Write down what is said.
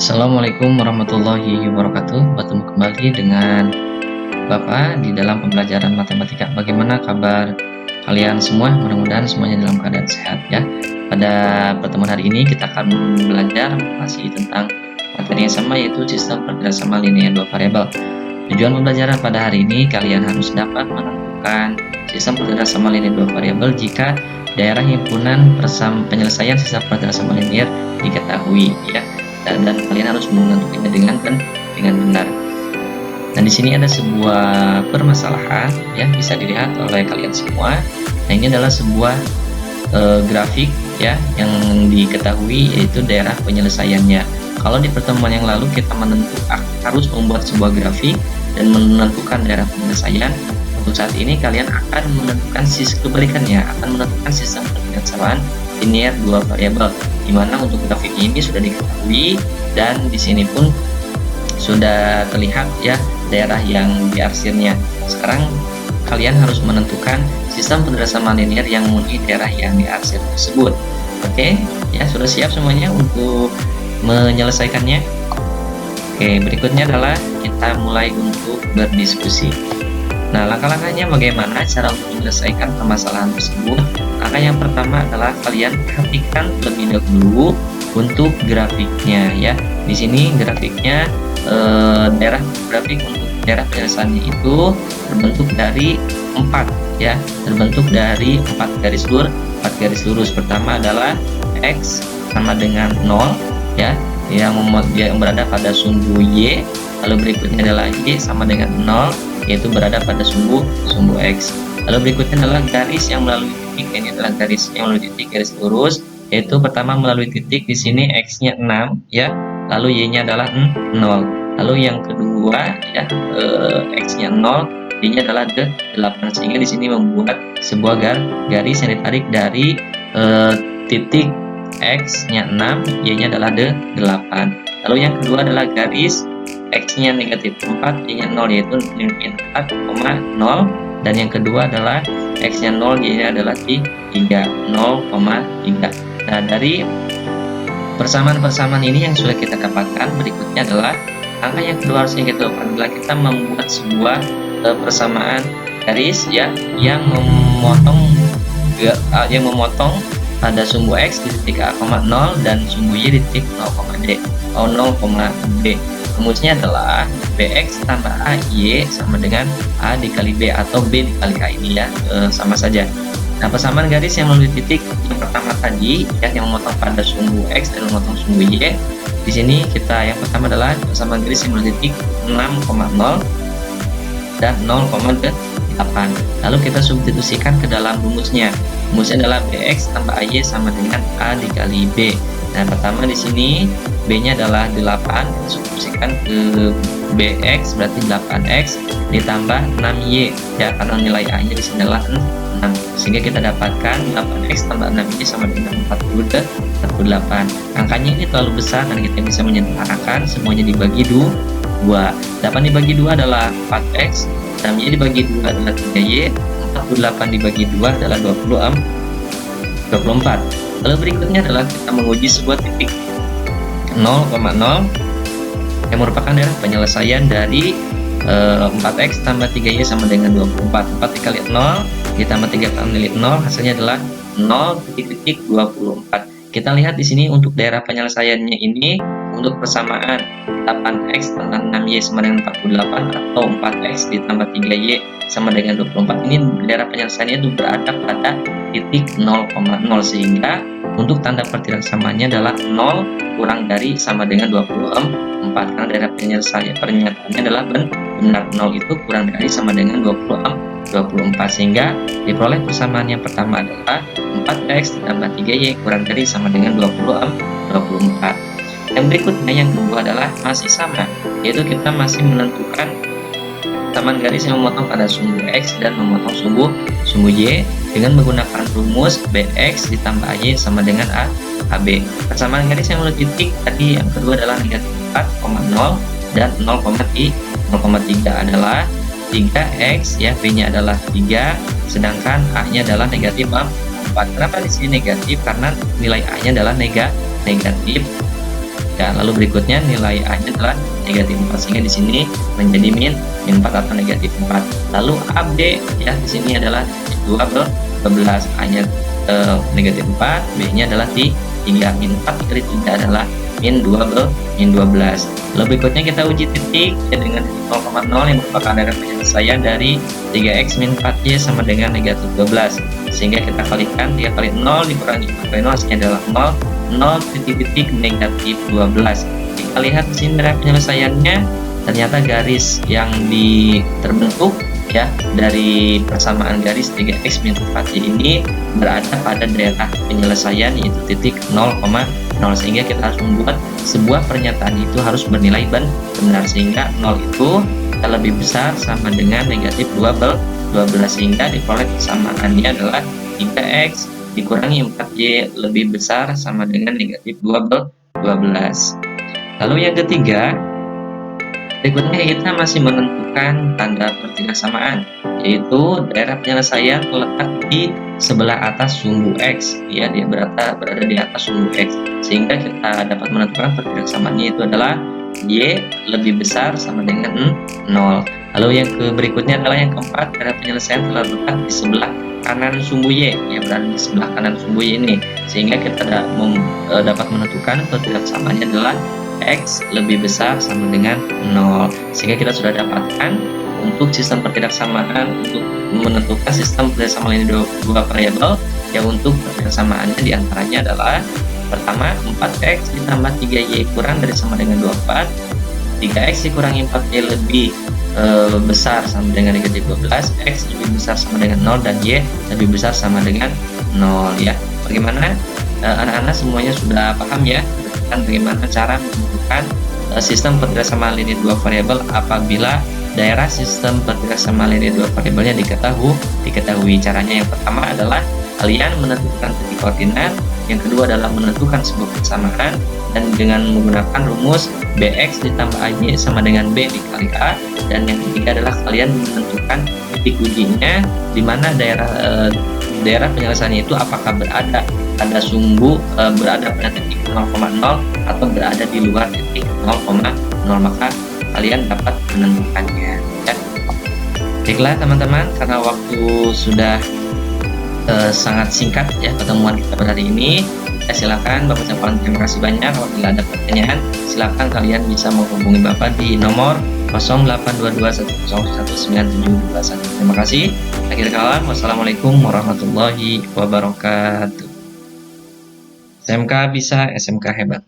Assalamualaikum warahmatullahi wabarakatuh. Bertemu kembali dengan Bapak di dalam pembelajaran matematika. Bagaimana kabar kalian semua? Mudah-mudahan semuanya dalam keadaan sehat ya. Pada pertemuan hari ini kita akan belajar masih tentang materi yang sama, yaitu sistem pergerakan sama linear dua variabel. Tujuan pembelajaran pada hari ini, kalian harus dapat menentukan sistem pergerakan sama linear dua variabel jika daerah himpunan penyelesaian sistem pergerakan sama linear diketahui ya. Dan kalian harus menentukannya dengan benar. Dan di sini ada sebuah permasalahan yang bisa dilihat oleh kalian semua. Nah, ini adalah sebuah grafik ya yang diketahui, yaitu daerah penyelesaiannya. Kalau di pertemuan yang lalu kita harus membuat sebuah grafik dan menentukan daerah penyelesaian. Untuk saat ini kalian akan menentukan kebalikannya, akan menentukan sistem pergerakan linear dua variabel, di mana untuk grafik ini sudah diketahui dan di sini pun sudah terlihat ya daerah yang diarsirnya. Sekarang kalian harus menentukan sistem pergerakan sama linear yang memenuhi daerah yang diarsir tersebut. Oke, ya sudah siap semuanya untuk menyelesaikannya? Oke, berikutnya adalah kita mulai untuk berdiskusi. Nah, langkah-langkahnya bagaimana cara untuk menyelesaikan permasalahan tersebut? Langkah yang pertama adalah kalian perhatikan terlebih dahulu untuk grafiknya ya. Di sini grafiknya grafik untuk daerah penyelesaiannya itu terbentuk dari 4 ya, terbentuk dari 4 garis lurus. Pertama adalah X sama dengan 0 ya, yang berada pada sumbu Y. Lalu berikutnya adalah Y sama dengan 0, yaitu berada pada sumbu X. Lalu berikutnya adalah garis yang melalui titik. Ini adalah garis yang melalui titik, garis lurus, yaitu pertama melalui titik, di sini X-nya 6 ya, lalu Y-nya adalah 0. Lalu yang kedua ya, X-nya 0, Y-nya adalah 8, sehingga di sini membuat sebuah garis yang ditarik dari titik X-nya 6, Y-nya adalah 8. Lalu yang kedua adalah garis X-nya negatif 4, Y-nya 0, yaitu 4,0. Dan yang kedua adalah X-nya 0, Y-nya adalah 3, 0,3. Nah, dari persamaan-persamaan ini yang sudah kita dapatkan, berikutnya adalah angka yang kedua harus kita lakukan adalah kita membuat sebuah persamaan garis ya yang memotong pada sumbu X di titik A,0 dan sumbu Y di titik 0,B. Rumusnya adalah BX tambah AY sama dengan A dikali B atau B dikali A, ini ya sama saja. Nah, persamaan garis yang melalui titik yang pertama tadi ya, yang memotong pada sumbu X dan memotong sumbu Y. Di sini yang pertama adalah persamaan garis yang melalui titik 6,0 dan 0,8. Lalu kita substitusikan ke dalam rumusnya. Rumusnya adalah BX tambah AY sama dengan A dikali B. Nah, pertama di sini B-nya adalah 8, substitusikan ke BX berarti 8X ditambah 6Y ya, karena nilai A-nya di sini adalah 6, sehingga kita dapatkan 8X tambah 6Y sama dengan 48. Angkanya ini terlalu besar dan kita bisa menyederhanakan, semuanya dibagi 2. 8 dibagi 2 adalah 4X, 6Y dibagi 2 adalah 3Y, 48 dibagi 2 adalah 24. Lalu berikutnya adalah kita menguji sebuah titik 0,0 yang merupakan daerah penyelesaian dari 4X tambah 3Y sama dengan 24. 4 dikali 0 ditambah 3 kali 0, hasilnya adalah 0,24. Kita lihat di sini untuk daerah penyelesaiannya ini, untuk persamaan 8X tambah 6Y sama dengan 48 atau 4X ditambah 3Y sama dengan 24, ini daerah penyelesaiannya itu berada pada titik 0,0, sehingga untuk tanda perkiraan samanya adalah 0 kurang dari sama dengan 24, karena daerah penyelesaian pernyataannya adalah benar. 0 itu kurang dari sama dengan 24, sehingga diperoleh persamaan yang pertama adalah 4X ditambah 3Y kurang dari sama dengan 24. Yang berikutnya yang kedua adalah masih sama, yaitu kita masih menentukan persamaan garis yang memotong pada sumbu X dan memotong sumbu Y dengan menggunakan rumus BX ditambah AY sama dengan AB. Persamaan garis yang melalui titik tadi yang kedua adalah negatif 4,0 dan 0,3 adalah 3X ya, B-nya adalah 3, sedangkan A-nya adalah negatif 4. Kenapa di sini negatif? Karena nilai A-nya adalah negatif. Ya, lalu berikutnya nilai A-nya adalah negatif 4, sehingga di sini menjadi min 4 atau negatif 4. Lalu AB ya di sini adalah 12, A-nya negatif 4, B-nya adalah 3, min 4 dikali 3 adalah min 12. Lalu berikutnya kita uji titik ya, dengan 0,0 yang merupakan daerah penyelesaian dari 3x min 4y sama dengan negatif 12, sehingga kita kalikan 3 kali 0 dikurangi 4 kali 0 hasilnya adalah 0 titik negatif 12. Kita lihat di sini daerah penyelesaiannya, ternyata garis yang terbentuk ya dari persamaan garis 3x min 4y ini berada pada daerah penyelesaian yaitu titik 0,0, sehingga kita harus membuat sebuah pernyataan itu harus bernilai benar, sehingga 0 itu lebih besar sama dengan negatif 12, sehingga diperoleh persamaannya adalah 3x dikurangi 4y lebih besar sama dengan negatif 12. Lalu yang ketiga, berikutnya kita masih menentukan tanda pertidaksamaan, yaitu daerah penyelesaian terletak di sebelah atas sumbu X ya, dia berada di atas sumbu X, sehingga kita dapat menentukan pertidaksamaannya itu adalah Y lebih besar sama dengan 0. Lalu yang berikutnya adalah yang keempat, daerah penyelesaian terletak di sebelah kanan sumbu Y ya, berada di sebelah kanan sumbu Y ini, sehingga kita dapat menentukan pertidaksamaannya adalah X lebih besar sama dengan 0, sehingga kita sudah dapatkan untuk sistem pertidaksamaan untuk menentukan sistem pertidaksamaan ini dua variabel ya. Untuk pertidaksamaannya diantaranya adalah pertama 4x ditambah 3y kurang dari sama dengan 24, 3x dikurangi 4y lebih besar sama dengan negatif 12, x lebih besar sama dengan 0, dan y lebih besar sama dengan 0 ya. Bagaimana anak-anak semuanya sudah paham ya bagaimana cara menentukan sistem pertidaksamaan linear dua variabel apabila daerah sistem pertidaksamaan linear dua variabelnya diketahui. Caranya yang pertama adalah kalian menentukan titik koordinat, yang kedua adalah menentukan sebuah persamaan dan dengan menggunakan rumus bx ditambah ay sama dengan b dikali a, dan yang ketiga adalah kalian menentukan titik ujinya di mana daerah penyelesaiannya itu apakah berada pada sumbu berada pada titik 0,0 atau berada di luar titik 0,0, maka kalian dapat menentukannya ya. Baiklah teman-teman, karena waktu sudah sangat singkat ya pertemuan kita pada hari ini, silakan Bapak ucapkan terima kasih banyak. Apabila ada pertanyaan, silakan kalian bisa menghubungi Bapak di nomor 0822101971. Terima kasih. Akhir kalam, wassalamualaikum warahmatullahi wabarakatuh. SMK bisa, SMK hebat.